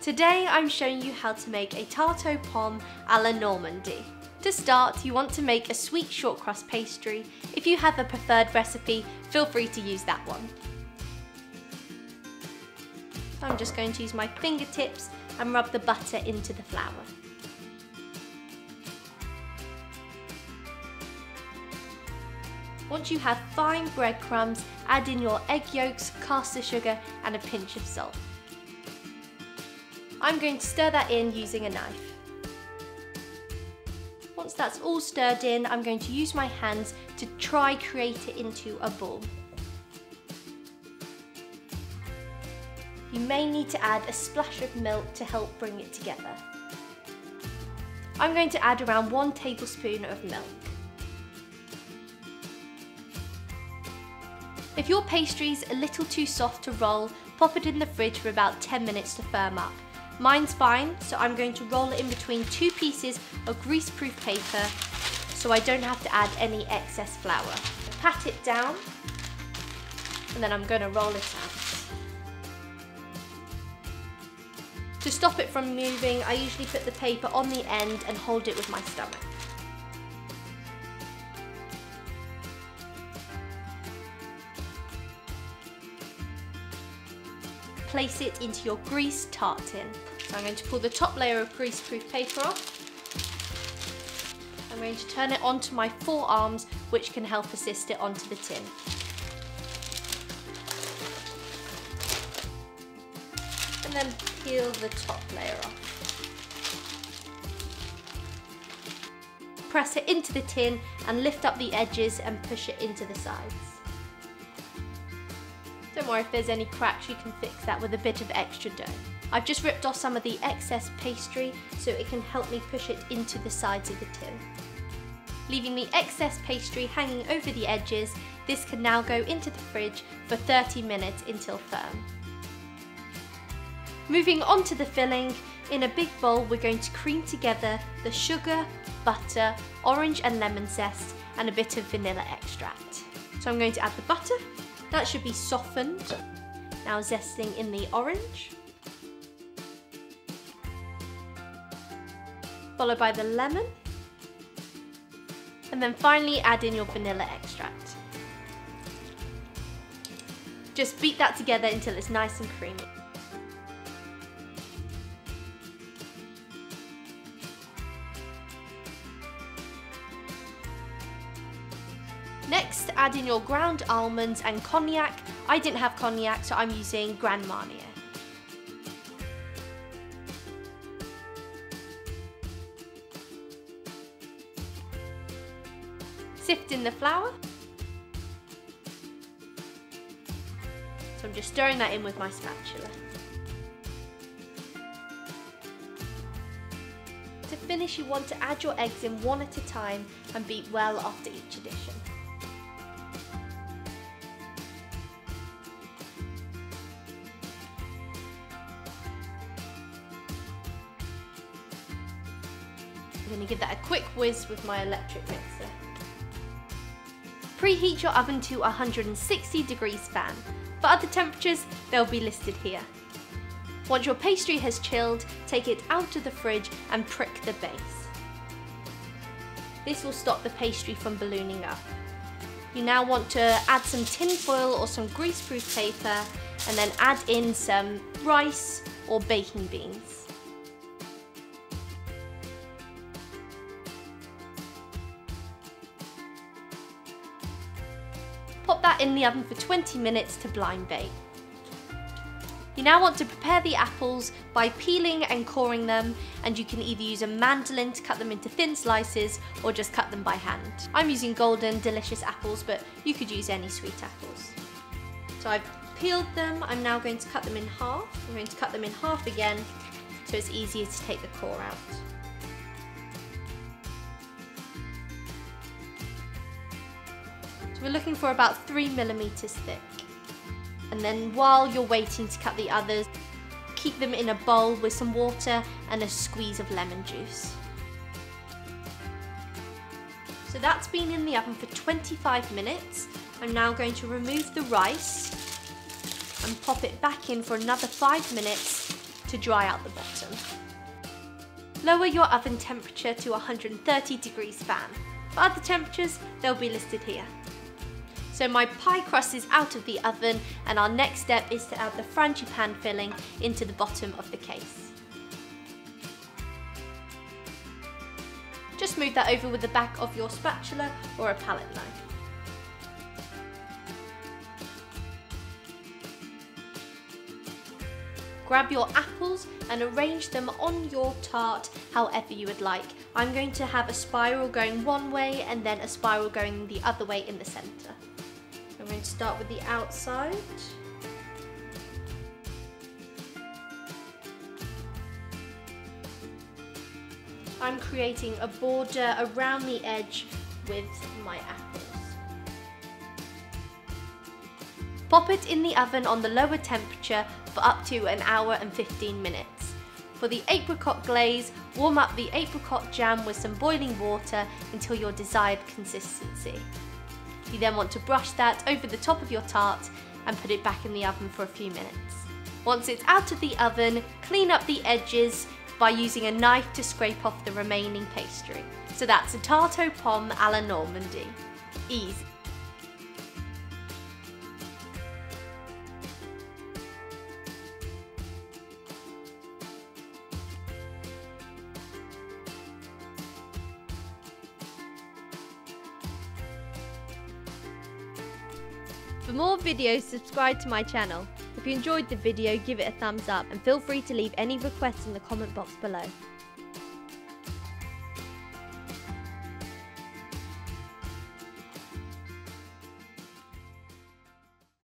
Today I'm showing you how to make a tarte aux pommes à la normande. To start, you want to make a sweet shortcrust pastry. If you have a preferred recipe, feel free to use that one. I'm just going to use my fingertips and rub the butter into the flour. Once you have fine breadcrumbs, add in your egg yolks, caster sugar and a pinch of salt. I'm going to stir that in using a knife. Once that's all stirred in, I'm going to use my hands to try create it into a ball. You may need to add a splash of milk to help bring it together. I'm going to add around 1 tablespoon of milk. If your pastry's a little too soft to roll, pop it in the fridge for about 10 minutes to firm up. Mine's fine, so I'm going to roll it in between 2 pieces of greaseproof paper so I don't have to add any excess flour. Pat it down and then I'm going to roll it out. To stop it from moving, I usually put the paper on the end and hold it with my stomach. Place it into your greased tart tin. So I'm going to pull the top layer of greaseproof paper off. I'm going to turn it onto my forearms, which can help assist it onto the tin. And then peel the top layer off. Press it into the tin and lift up the edges and push it into the sides. Don't worry if there's any cracks, you can fix that with a bit of extra dough. I've just ripped off some of the excess pastry so it can help me push it into the sides of the tin. Leaving the excess pastry hanging over the edges, this can now go into the fridge for 30 minutes until firm. Moving on to the filling, in a big bowl we're going to cream together the sugar, butter, orange and lemon zest and a bit of vanilla extract. So I'm going to add the butter. That should be softened. Now zesting in the orange. Followed by the lemon. And then finally add in your vanilla extract. Just beat that together until it's nice and creamy. Next, add in your ground almonds and cognac. I didn't have cognac, so I'm using Grand Marnier. Sift in the flour. So I'm just stirring that in with my spatula. To finish, you want to add your eggs in one at a time and beat well after each addition. I'm going to give that a quick whiz with my electric mixer. Preheat your oven to 160 degrees fan. For other temperatures, they'll be listed here. Once your pastry has chilled, take it out of the fridge and prick the base. This will stop the pastry from ballooning up. You now want to add some tin foil or some greaseproof paper and then add in some rice or baking beans. Pop that in the oven for 20 minutes to blind bake. You now want to prepare the apples by peeling and coring them, and you can either use a mandolin to cut them into thin slices or just cut them by hand. I'm using golden delicious apples, but you could use any sweet apples. So I've peeled them, I'm now going to cut them in half. I'm going to cut them in half again so it's easier to take the core out. So we're looking for about 3 millimeters thick. And then while you're waiting to cut the others, keep them in a bowl with some water and a squeeze of lemon juice. So that's been in the oven for 25 minutes. I'm now going to remove the rice and pop it back in for another 5 minutes to dry out the bottom. Lower your oven temperature to 130 degrees fan. For other temperatures, they'll be listed here. So my pie crust is out of the oven, and our next step is to add the Frangipane filling into the bottom of the case. Just move that over with the back of your spatula or a palette knife. Grab your apples and arrange them on your tart however you would like. I'm going to have a spiral going one way and then a spiral going the other way in the centre. I'm going to start with the outside. I'm creating a border around the edge with my apples. Pop it in the oven on the lower temperature for up to an hour and 15 minutes. For the apricot glaze, warm up the apricot jam with some boiling water until your desired consistency. You then want to brush that over the top of your tart and put it back in the oven for a few minutes. Once it's out of the oven, clean up the edges by using a knife to scrape off the remaining pastry. So that's a tarte aux pommes à la Normandie. Easy. For more videos, subscribe to my channel. If you enjoyed the video, give it a thumbs up and feel free to leave any requests in the comment box below.